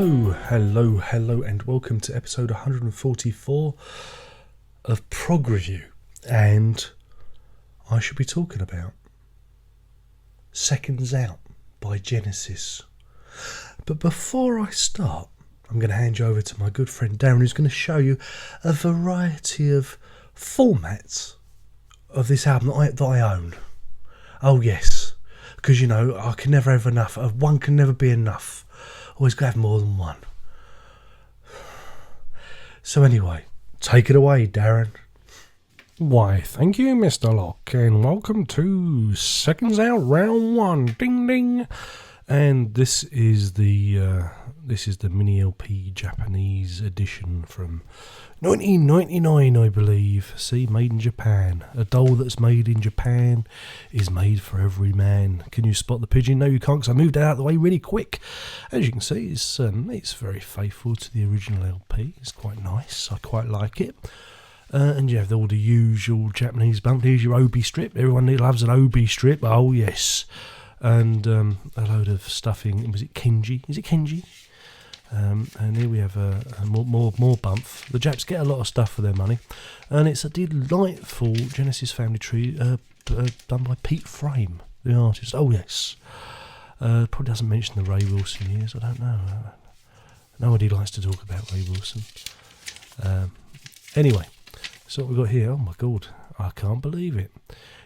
Hello, and welcome to episode 144 of Prog Review. And I should be talking about Seconds Out by Genesis. But before I start, I'm going to hand you over to my good friend Darren, who's going to show you a variety of formats of this album that I own. Oh yes, because I can never have enough. One can never be enough. Always got to have more than one. So anyway, take it away, Darren. Why, thank you, Mr. Locke, and welcome to Seconds Out Round 1. Ding ding. And this is the mini LP Japanese edition from 1999, I believe. See, made in Japan. A doll that's made in Japan is made for every man. Can you spot the pigeon? No, you can't, because I moved it out of the way really quick. As you can see, it's very faithful to the original LP. It's quite nice. I quite like it. And you have all the usual Japanese bump. Here's your Obi strip. Everyone loves an Obi strip. Oh yes. And a load of stuffing. Was it Kenji? Is it Kenji? And here we have more bump. The Japs get a lot of stuff for their money, and it's a delightful Genesis family tree done by Pete Frame, the artist. Oh yes, probably doesn't mention the Ray Wilson years. I don't know. Nobody likes to talk about Ray Wilson. Anyway, so what we've got here. Oh my God, I can't believe it.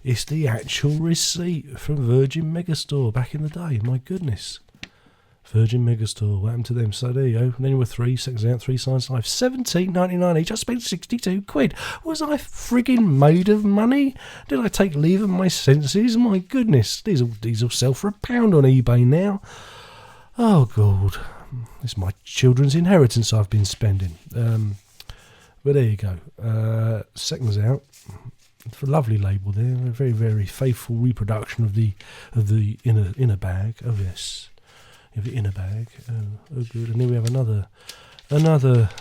It's the actual receipt from Virgin Megastore back in the day. My goodness. Virgin Megastore, what happened to them? So there you go. And then there were 3 Seconds Out, 3 Signs Life, £17.99 each. I spent £62. Was I frigging made of money? Did I take leave of my senses? My goodness, these will sell for £1 on eBay now. Oh God, it's my children's inheritance I've been spending. But there you go. Seconds Out. It's a lovely label there. A very, very faithful reproduction of the inner bag. Oh yes. The inner bag. Oh good. And then we have another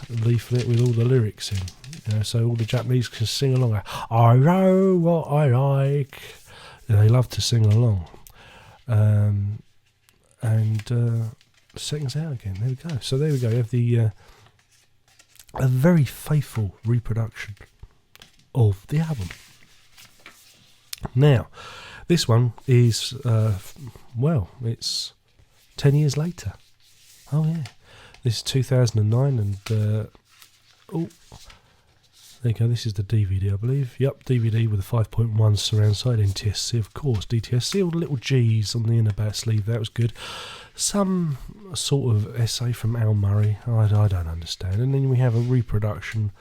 leaflet with all the lyrics in. So all the Japanese can sing along. I know what I like. They love to sing along. And Seconds Out again. There we go. So there we go. You have the a very faithful reproduction of the album. Now, this one is it's 10 years later. Oh yeah, this is 2009, and there you go. This is the DVD, I believe. Yep, DVD with a 5.1 surround side, NTSC, of course, DTSC. All the little G's on the inner back sleeve. That was good. Some sort of essay from Al Murray. I don't understand. And then we have a reproduction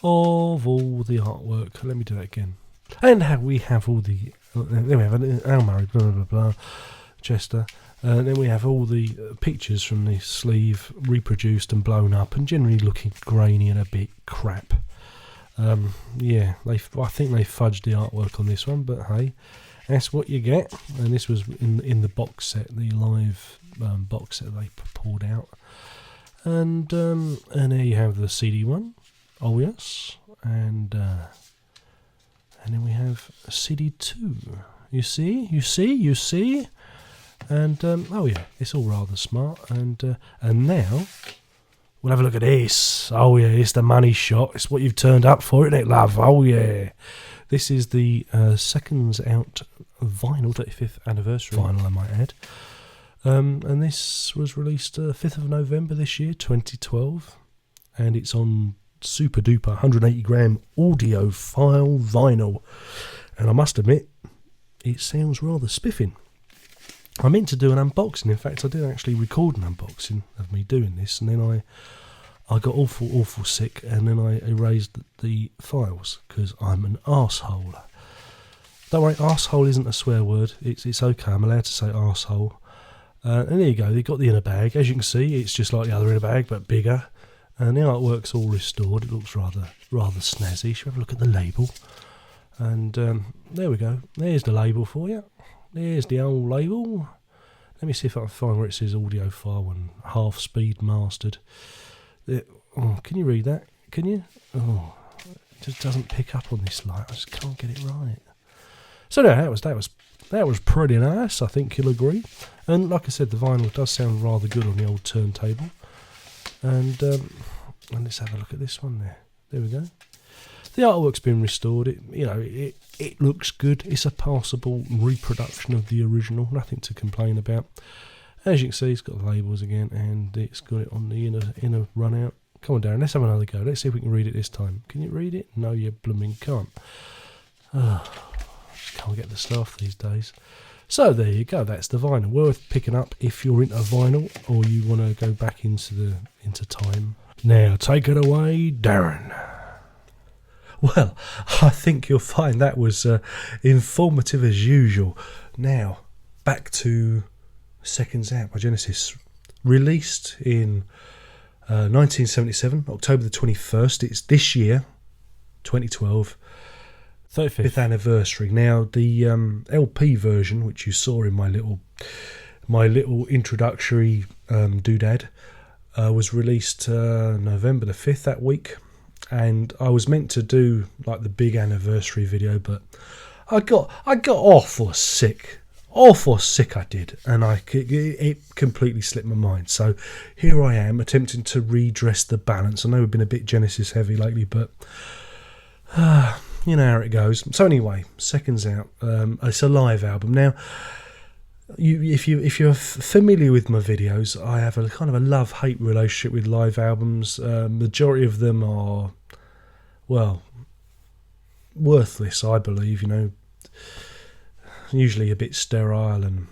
of all the artwork. Let me do that again. And we have all the. Then we have Al Murray, blah blah blah, Chester. Then we have all the pictures from the sleeve reproduced and blown up, and generally looking grainy and a bit crap. I think they fudged the artwork on this one, but hey, that's what you get. And this was in the box set, the live box set they poured out. And there you have the CD one. Oh yes, and then we have CD 2. You see. And oh yeah, it's all rather smart. And now we'll have a look at this. Oh yeah, it's the money shot. It's what you've turned up for, isn't it, love? Oh yeah, this is the Seconds Out vinyl, 35th anniversary vinyl, I might add. And this was released 5th of November this year, 2012, and it's on super duper 180 gram audiophile vinyl. And I must admit, it sounds rather spiffing. I meant to do an unboxing. In fact, I did actually record an unboxing of me doing this, and then I got awful sick, and then I erased the files because I'm an arsehole. Don't worry, arsehole isn't a swear word. It's okay. I'm allowed to say arsehole. And there you go. They got the inner bag. As you can see, it's just like the other inner bag, but bigger. And the artwork's all restored. It looks rather snazzy. Should we have a look at the label? And there we go. There's the label for you. There's the old label. Let me see if I can find where it says audiophile and half speed mastered. Can you read that? Can you? Oh, it just doesn't pick up on this light. I just can't get it right. So no, that was pretty nice. I think you'll agree. And like I said, the vinyl does sound rather good on the old turntable. And let's have a look at this one there. There we go. The artwork's been restored. It looks good. It's a passable reproduction of the original. Nothing to complain about. As you can see, it's got the labels again, and it's got it on the inner run out. Come on, Darren, let's have another go. Let's see if we can read it this time. Can you read it? No, you blooming can't. Just can't get the stuff these days. So there you go. That's the vinyl. Worth picking up if you're into vinyl or you want to go back into time. Now, take it away, Darren. Well, I think you'll find that was informative as usual. Now, back to Seconds Out by Genesis. Released in 1977, October the 21st. It's this year, 2012. 35th anniversary. Now, the LP version, which you saw in my little introductory doodad, was released November the 5th that week. And I was meant to do like the big anniversary video, but I got awful sick I did, and it completely slipped my mind. So here I am attempting to redress the balance. I know we've been a bit Genesis heavy lately, but you know how it goes. So anyway, Seconds Out. It's a live album. Now, if you're familiar with my videos, I have a kind of a love-hate relationship with live albums. Majority of them are, well, worthless, I believe. Usually a bit sterile, and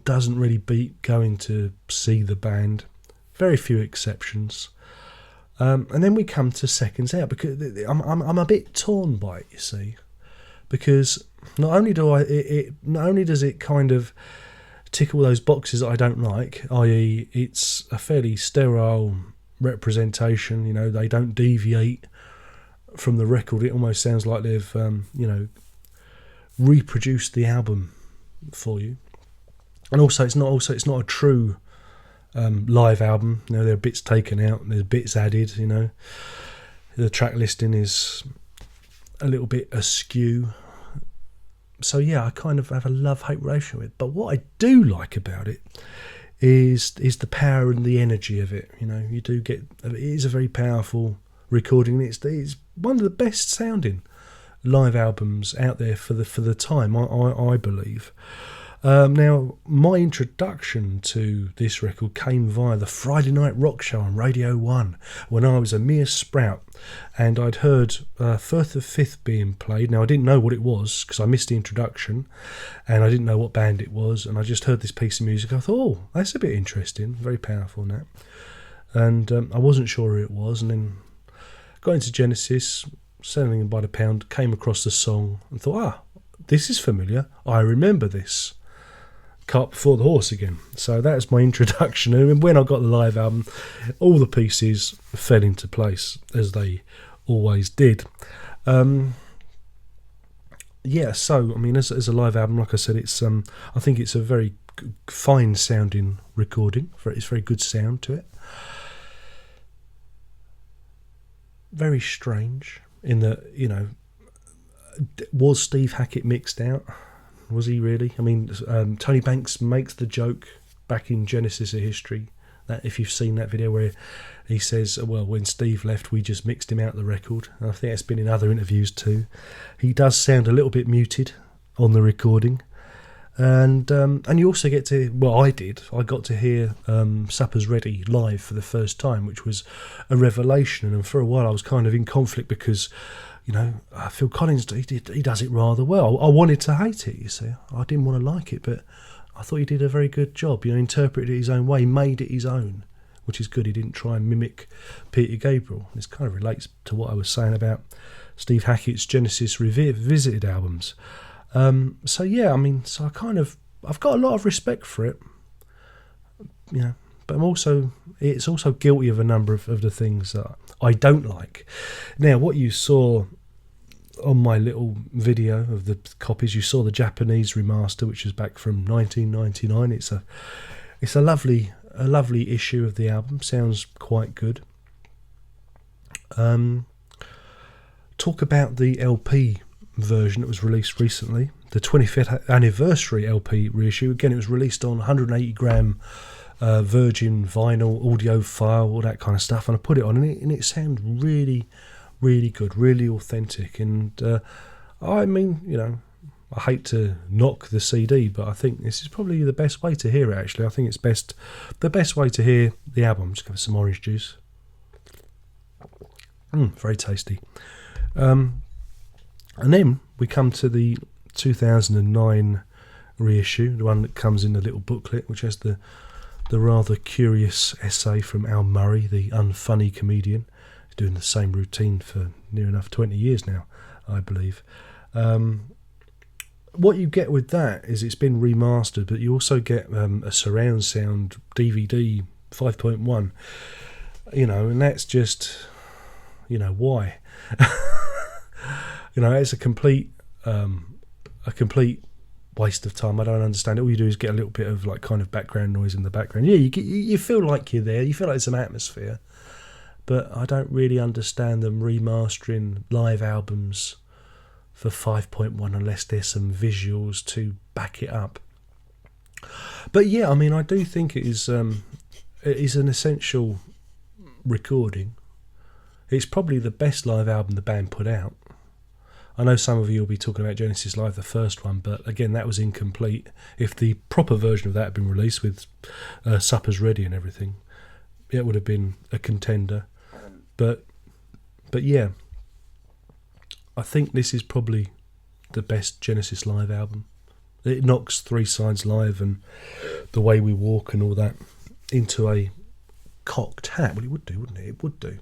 doesn't really beat going to see the band. Very few exceptions. And then we come to Seconds Out, because I'm a bit torn by it, you see, because not only does it kind of tick all those boxes that I don't like, i.e. it's a fairly sterile representation. They don't deviate from the record. It almost sounds like they've reproduced the album for you. And also it's not a true live album. There are bits taken out, there's bits added. The track listing is a little bit askew. So yeah, I kind of have a love-hate relationship with it. But what I do like about it is the power and the energy of it. You do get, it is a very powerful recording. It's one of the best sounding live albums out there for the time, I believe. Now, my introduction to this record came via the Friday Night Rock Show on Radio 1 when I was a mere sprout, and I'd heard Firth of Fifth being played. Now, I didn't know what it was because I missed the introduction, and I didn't know what band it was, and I just heard this piece of music. I thought, oh, that's a bit interesting, very powerful and that. And I wasn't sure who it was, and then got into Genesis, selling them by the pound, came across the song and thought, this is familiar, I remember this. Cart before the horse again. So that's my introduction, and when I got the live album, all the pieces fell into place as they always did. So I mean, as a live album, like I said, it's I think it's a very fine sounding recording. It's very good sound to it. Very strange in that, was Steve Hackett mixed out? Was he really? I mean, Tony Banks makes the joke back in Genesis of History, that if you've seen that video, where he says, well, when Steve left, we just mixed him out of the record. And I think it's been in other interviews too. He does sound a little bit muted on the recording. And you also get to, well, I got to hear Supper's Ready live for the first time, which was a revelation. And for a while I was kind of in conflict because, Phil Collins, he does it rather well. I wanted to hate it, you see. I didn't want to like it, but I thought he did a very good job. Interpreted it his own way, made it his own, which is good. He didn't try and mimic Peter Gabriel. This kind of relates to what I was saying about Steve Hackett's Genesis Revisited albums. So I kind of, I've got a lot of respect for it, but it's also guilty of a number of the things that I don't like. Now, what you saw on my little video of the copies, you saw the Japanese remaster, which is back from 1999. It's a lovely issue of the album. Sounds quite good. Talk about the LP version that was released recently, the 25th anniversary LP reissue. Again, it was released on 180 gram Virgin vinyl, audio file, all that kind of stuff, and I put it on, and it sounds really, really good, really authentic. And I mean, you know, I hate to knock the CD, but I think this is probably the best way to hear it. Actually, I think it's the best way to hear the album. Just give it some orange juice. Very tasty. And then we come to the 2009 reissue, the one that comes in the little booklet, which has the rather curious essay from Al Murray, the unfunny comedian. He's doing the same routine for near enough 20 years now, I believe. What you get with that is it's been remastered, but you also get a surround sound DVD 5.1, you know, and that's just, you know, why? You know, it's a complete waste of time. I don't understand it. All you do is get a little bit of like kind of background noise in the background. Yeah, you feel like you're there. You feel like there's some atmosphere, but I don't really understand them remastering live albums for 5.1 unless there's some visuals to back it up. But yeah, I mean, I do think it is an essential recording. It's probably the best live album the band put out. I know some of you will be talking about Genesis Live, the first one, but again, that was incomplete. If the proper version of that had been released with Suppers Ready and everything, it would have been a contender. But yeah, I think this is probably the best Genesis Live album. It knocks Three Sides Live and The Way We Walk and all that into a cocked hat. Well, it would do, wouldn't it? It would do.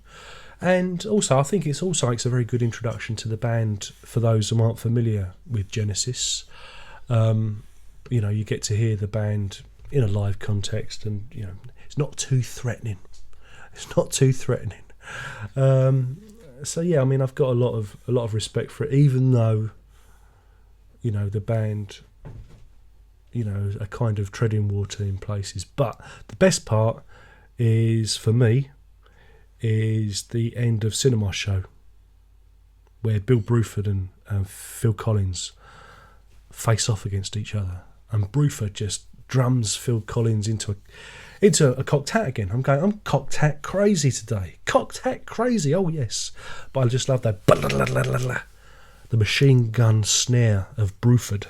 And also, I think it's a very good introduction to the band for those who aren't familiar with Genesis. You know, you get to hear the band in a live context, and you know, it's not too threatening. It's not too threatening. So yeah, I mean, I've got a lot of respect for it, even though, you know, the band, you know, are kind of treading water in places. But the best part is, for me, is the end of Cinema Show, where Bill Bruford and Phil Collins face off against each other, and Bruford just drums Phil Collins into a cocked hat again. I'm cocked hat crazy today. Cocked hat crazy, oh yes. But I just love that the machine gun snare of Bruford.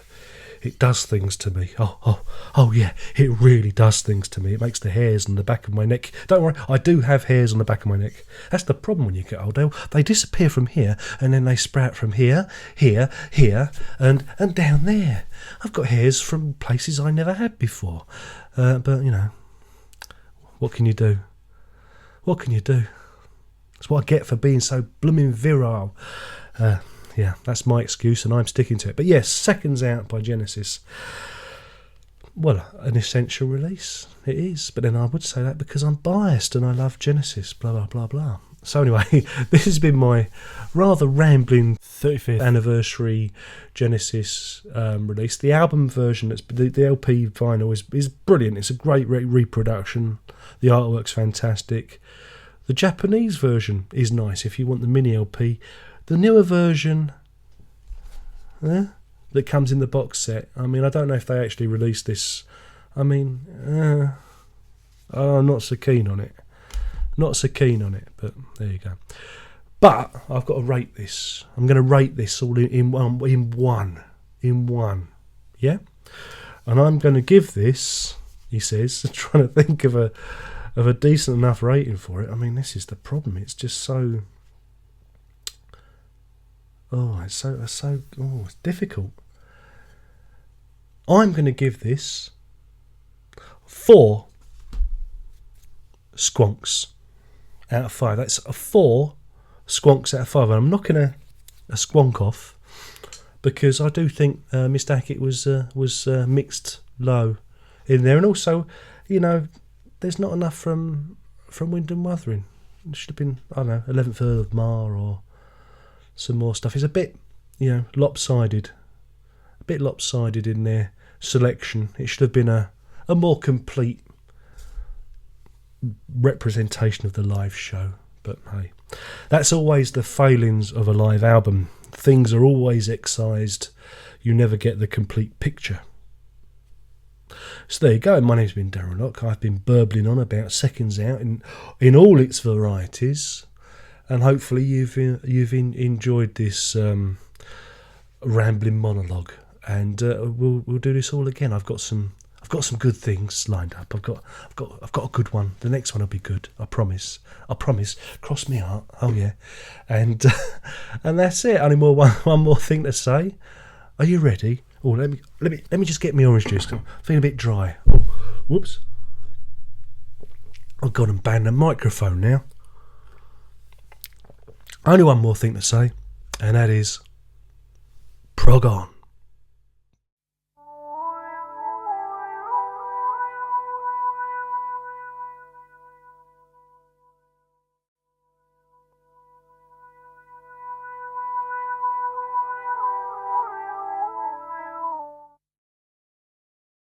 It does things to me. Oh yeah, it really does things to me. It makes the hairs on the back of my neck. Don't worry, I do have hairs on the back of my neck. That's the problem when you get older. They disappear from here, and then they sprout from here, and down there. I've got hairs from places I never had before. But, you know, what can you do? What can you do? That's what I get for being so blooming virile. Yeah, that's my excuse, and I'm sticking to it. But yes, Seconds Out by Genesis. Well, an essential release. It is. But then I would say that because I'm biased and I love Genesis, blah, blah, blah, blah. So anyway, this has been my rather rambling 35th anniversary Genesis release. The album version, the LP vinyl, is brilliant. It's a great reproduction. The artwork's fantastic. The Japanese version is nice if you want the mini LP. The newer version that comes in the box set, I mean, I don't know if they actually released this. I mean, I'm not so keen on it. Not so keen on it, but there you go. But I've got to rate this. I'm going to rate this all in one. Yeah? And I'm going to give this, he says, trying to think of a decent enough rating for it. I mean, this is the problem. It's just so... it's difficult. I'm going to give this 4 squonks out of 5. That's a 4 squonks out of 5. And I'm knocking a squonk off because I do think Mr. Hackett was mixed low in there, and also, you know, there's not enough from Wyndham Wuthering. It should have been, I don't know, 11th Earl of Mar or some more stuff. It's a bit, you know, lopsided. A bit lopsided in their selection. It should have been a more complete representation of the live show. But hey, that's always the failings of a live album. Things are always excised. You never get the complete picture. So there you go. My name's been Darren Locke. I've been burbling on about Seconds Out in all its varieties, and hopefully you've enjoyed this rambling monologue. And we'll do this all again. I've got some good things lined up. I've got a good one. The next one will be good. I promise. Cross me heart. Oh yeah. And and that's it. Only one more thing to say. Are you ready? Oh, let me just get my orange juice. I'm feeling a bit dry. Oh, whoops. I've got to ban the microphone now. Only one more thing to say, and that is prog on.